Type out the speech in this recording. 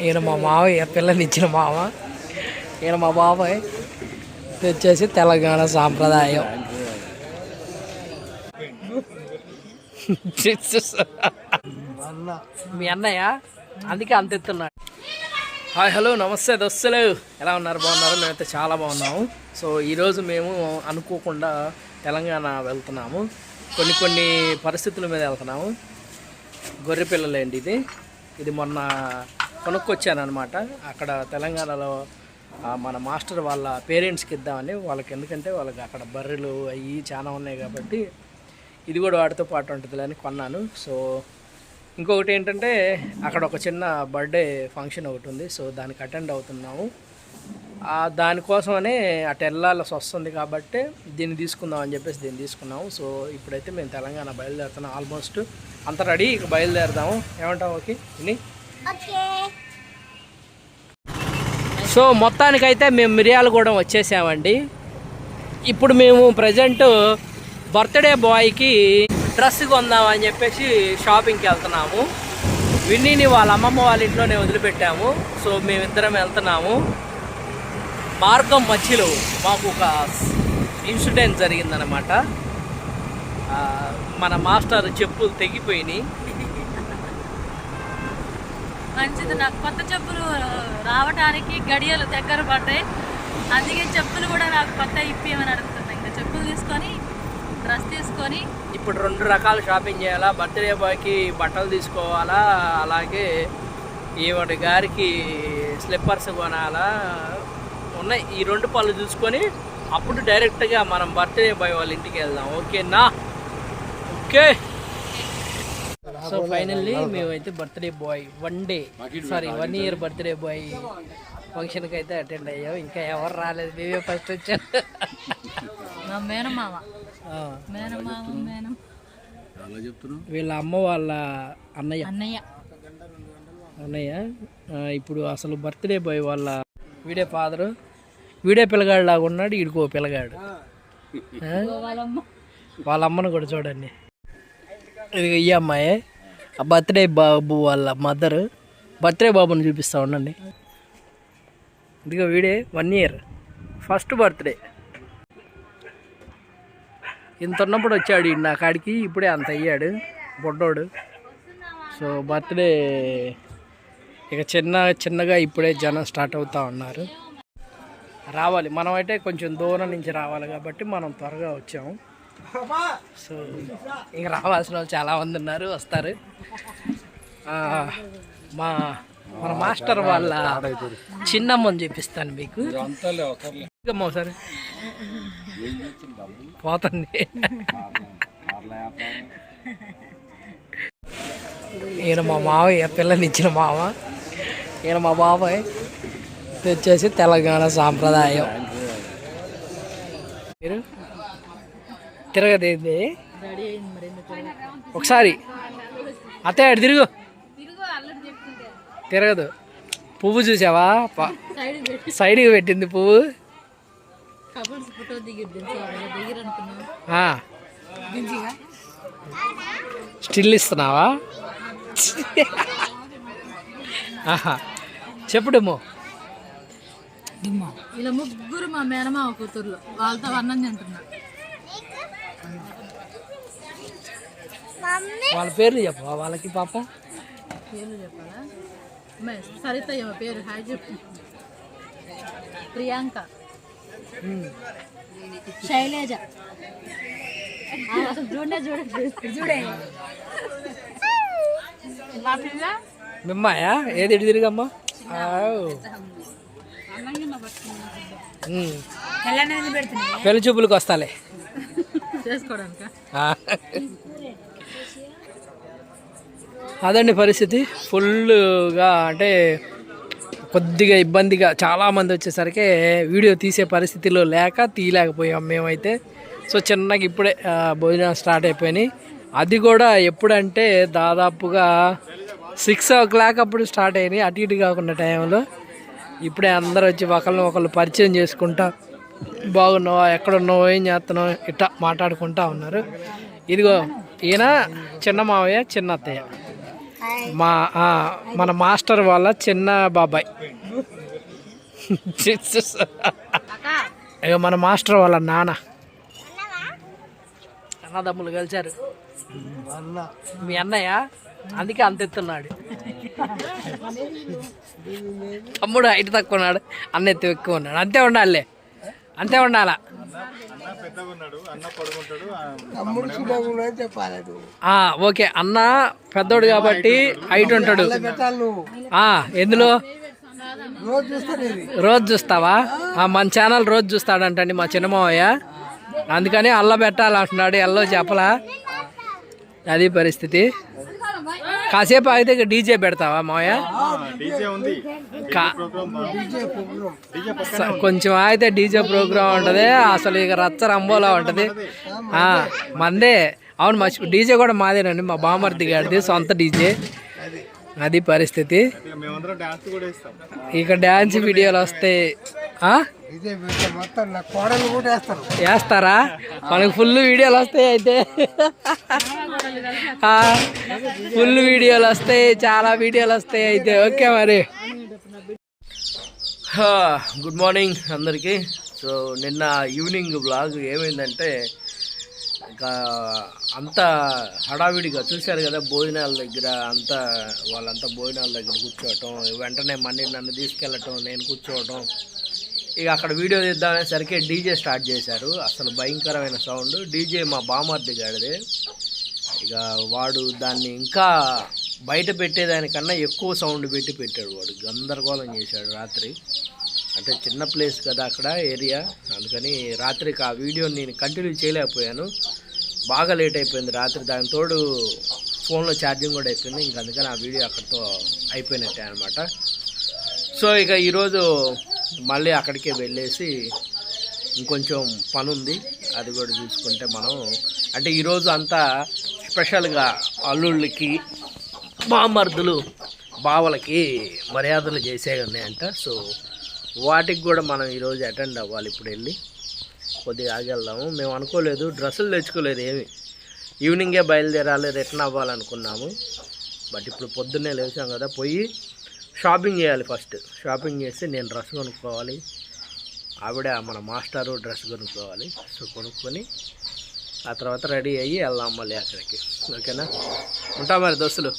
ఈయన మా మావయ్య, పిల్లనిచ్చిన మామ. ఈయన మా బాబాయ్. ఇది వచ్చేసి తెలంగాణ సాంప్రదాయం. మీ అన్నయ్య అందుకే అంత ఎత్తున్నాడు. హాయ్, హలో, నమస్తే దోస్తులు, ఎలా ఉన్నారు? బాగున్నారు? మేమైతే చాలా బాగున్నాము. సో ఈరోజు మేము అనుకోకుండా తెలంగాణ వెళ్తున్నాము. కొన్ని పరిస్థితుల మీద వెళ్తున్నాము. గొర్రె పిల్లలేండి. ఇది మొన్న కొనుక్కొచ్చాను అనమాట. అక్కడ తెలంగాణలో మన మాస్టర్ వాళ్ళ పేరెంట్స్కి ఇద్దామని. వాళ్ళకి ఎందుకంటే వాళ్ళకి అక్కడ బర్రెలు అవి చాలా ఉన్నాయి కాబట్టి ఇది కూడా వాటితో పాటు ఉంటుంది అని కొన్నాను. సో ఇంకొకటి ఏంటంటే అక్కడ ఒక చిన్న బర్త్డే ఫంక్షన్ ఒకటి ఉంది. సో దానికి అటెండ్ అవుతున్నాము. దానికోసమనే అటు వెళ్ళాల్సి వస్తుంది కాబట్టి దీన్ని తీసుకుందాం అని చెప్పేసి దీన్ని తీసుకున్నాము. సో ఇప్పుడైతే మేము తెలంగాణ బయలుదేరుతున్నాం. ఆల్మోస్ట్ అంత రెడీ, ఇక బయలుదేరుదాము. ఏమంటావు? ఓకే ఇని. సో మొత్తానికైతే మేము మిర్యాలగూడెం వచ్చేసామండి. ఇప్పుడు మేము ప్రజెంట్ బర్త్డే బాయ్కి డ్రెస్ కొందామని చెప్పేసి షాపింగ్కి వెళ్తున్నాము. విన్నీని వాళ్ళ అమ్మమ్మ వాళ్ళ ఇంట్లోనే వదిలిపెట్టాము. సో మేమిద్దరం వెళ్తున్నాము. మార్గం మధ్యలో మాకు ఒక ఇన్సిడెంట్ జరిగిందనమాట. మన మాస్టర్ చెప్పులు తెగిపోయినాయి. మంచిది, నాకు కొత్త చెప్పులు రావడానికి గడియలు దగ్గర పడ్డాయి. అందుకే చెప్పులు కూడా నాకు కొత్త ఇప్పేమని అడుగుతున్నాయి. ఇంకా చెప్పులు తీసుకొని డ్రెస్ తీసుకొని ఇప్పుడు 2 రకాల షాపింగ్ చేయాలా. బర్త్డే బాయ్కి బట్టలు తీసుకోవాలా, అలాగే ఈవిడ గారికి స్లిప్పర్స్ కొనాలా ఉన్నాయి. ఈ 2 పనులు చూసుకొని అప్పుడు డైరెక్ట్గా మనం బర్త్డే బాయ్ వాళ్ళ ఇంటికి వెళ్దాం. ఓకేనా? ఓకే. సో ఫైనల్లీ మేమైతే birthday boy 1 year birthday boy ఫంక్షన్కి అయితే అటెండ్ అయ్యాం. ఇంకా ఎవరు రాలేదు, మేమే ఫస్ట్ వచ్చాం. వీళ్ళ అమ్మ వాళ్ళ అన్నయ్య. ఇప్పుడు అసలు బర్త్డే బాయ్ వాళ్ళ వీడే ఫాదరు. వీడే పిల్లగాడు లాగా ఉన్నాడు. ఈడికో పిల్లగాడు. వాళ్ళ అమ్మను కూడా చూడండి. ఇది ఈ అమ్మాయే. ఆ బర్త్డే బాబు వాళ్ళ మదరు. బర్త్డే బాబుని చూపిస్తూ ఉండండి. ఇదిగో వీడే 1 ఇయర్ ఫస్ట్ బర్త్డే. ఇంత ఉన్నప్పుడు వచ్చాడు నా కాడికి. ఇప్పుడే అంత అయ్యాడు బొడ్డోడు. సో బర్త్డే ఇక చిన్నగా ఇప్పుడే జనం స్టార్ట్ అవుతూ ఉన్నారు. రావాలి, మనమైతే కొంచెం దూరం నుంచి రావాలి కాబట్టి మనం త్వరగా వచ్చాము. సో ఇంక రావాల్సిన వాళ్ళు చాలామంది ఉన్నారు, వస్తారు. మన మాస్టర్ వాళ్ళ చిన్నమ్మని చూపిస్తాను మీకు. సరే పోతుంది. ఈయన మా మావయ్య, పిల్లనిచ్చిన మామ. ఈయన మా బాబాయ్. ఇది వచ్చేసి తెలంగాణ సాంప్రదాయం. మీరు తిరగదేంది ఒకసారి అత్తయ్య అటు తిరుగు. తిరగదు. పువ్వు చూసావా? సైడ్కి పెట్టింది పువ్వు. స్టిల్ ఇస్తున్నావా? చెప్పుడేమో. ఇలా ముగ్గురు మా మేనమావ కూతుర్లు, వాళ్ళతో అన్నం తింటున్నా. వాళ్ళ పేర్లు చెప్పవా వాళ్ళకి? పాప పేర్లు చెప్పాలా? సరిత పేరు. హాయ్ చెప్పు. ప్రియాంక, శైలేజ. చూడే మిమ్మాయా? ఏది ఎటు తిరిగమ్మా? పెళ్లి చూపులకు వస్తాలే చేసుకోవడానికి. అదండి పరిస్థితి. ఫుల్గా అంటే కొద్దిగా ఇబ్బందిగా చాలామంది వచ్చేసరికి వీడియో తీసే పరిస్థితిలో తీయలేకపోయాం మేమైతే. సో చిన్నగా ఇప్పుడే భోజనం స్టార్ట్ అయిపోయినాయి. అది కూడా ఎప్పుడంటే దాదాపుగా 6 o'clock అప్పుడు స్టార్ట్ అయినాయి. అటు ఇటు కాకుండా టైంలో ఇప్పుడే అందరూ వచ్చి ఒకళ్ళు పరిచయం చేసుకుంటా, బాగున్నావా, ఎక్కడున్నావో, ఏం చేస్తున్నావు, ఇట్లా మాట్లాడుకుంటా ఉన్నారు. ఇదిగో ఈయన చిన్న మావయ్య, చిన్న అత్తయ్య. మన మాస్టర్ వాళ్ళ చిన్న బాబాయ్. ఇక మన మాస్టర్ వాళ్ళ నాన్న. అన్నదమ్ములు కలిశారు. మీ అన్నయ్య అందుకే అంత ఎత్తున్నాడు. తమ్ముడు హైట్ తక్కువ ఉన్నాడు, అన్న ఎత్తు ఎక్కువ ఉన్నాడు. అంతే ఉండాలి, అంతే ఉండాలా. ఓకే, అన్న పెద్దోడు కాబట్టి హైట్ ఉంటాడు. ఎందులో రోజు చూస్తావా? మన ఛానల్ రోజు చూస్తాడంటండి మా చిన్నమావయ్య, అందుకని అల్ల పెట్టాలంటున్నాడు. ఎల్లో చెప్పలా, అది పరిస్థితి. కాసేపు అయితే డీజే పెడతావా మావయ్య? కొంచెం అయితే డీజే ప్రోగ్రామ్ ఉంటుంది, అసలు ఇక రచ్చ రంబోలా ఉంటుంది. మందే. అవును, డీజే కూడా మాదేనండి, మా బామర్ది గారిది సొంత డీజే. అది పరిస్థితి. ఇక డ్యాన్స్ వీడియోలు వస్తాయి. వేస్తారా? మనకు ఫుల్ వీడియోలు వస్తాయి. అయితే ఫుల్ వీడియోలు వస్తాయి, చాలా వీడియోలు వస్తాయి. అయితే ఓకే మరి. గుడ్ మార్నింగ్ అందరికీ. సో నిన్న ఈవినింగ్ బ్లాగ్ ఏమైందంటే, ఇంకా అంతా హడావిడిగా చూశారు కదా, భోజనాల దగ్గర అంతా వాళ్ళంతా భోజనాల దగ్గర కూర్చోవటం, వెంటనే నన్ను తీసుకెళ్ళటం, నేను కూర్చోవటం. ఇక అక్కడ వీడియో తీద్దామనేసరికి డీజే స్టార్ట్ చేశారు. అసలు భయంకరమైన సౌండ్. డీజే మా బామర్ది గాడిదే. ఇక వాడు దాన్ని ఇంకా బయట పెట్టేదానికన్నా ఎక్కువ సౌండ్ పెట్టాడు. వాడు గందరగోళం చేశాడు రాత్రి. అంటే చిన్న ప్లేస్ కదా అక్కడ ఏరియా, అందుకని రాత్రికి ఆ వీడియోని నేను కంటిన్యూ చేయలేకపోయాను. బాగా లేట్ అయిపోయింది రాత్రి. దాని తోడు ఫోన్లో ఛార్జింగ్ కూడా అయిపోయింది. ఇంక అందుకని ఆ వీడియో అక్కడితో అయిపోయినట్టే అనమాట. సో ఇక ఈరోజు మళ్ళీ అక్కడికే వెళ్ళేసి ఇంకొంచెం పని ఉంది, అది కూడా చూసుకుంటే మనం. అంటే ఈరోజు అంతా స్పెషల్గా అల్లుళ్ళకి, బామర్దులు, బావలకి మర్యాదలు చేసేవి ఉన్నాయంట. సో వాటికి కూడా మనం ఈరోజు అటెండ్ అవ్వాలి. ఇప్పుడు వెళ్ళి కొద్దిగా ఆగెళ్దాము. మేము అనుకోలేదు, డ్రెస్సులు తెచ్చుకోలేదు ఏమి. ఈవినింగే బయలుదేరాలి, రిటర్న్ అవ్వాలనుకున్నాము. బట్ ఇప్పుడు పొద్దున్నే లేచాం కదా, పోయి షాపింగ్ చేయాలి. ఫస్ట్ షాపింగ్ చేసి నేను డ్రెస్ కొనుక్కోవాలి, ఆవిడ మన మాస్టరు డ్రెస్ కొనుక్కోవాలి. సో కొనుక్కొని ఆ తర్వాత రెడీ అయ్యి వెళ్దాం మళ్ళీ అక్కడికి. ఓకేనా? ఉంటాం మరి దోస్తులు.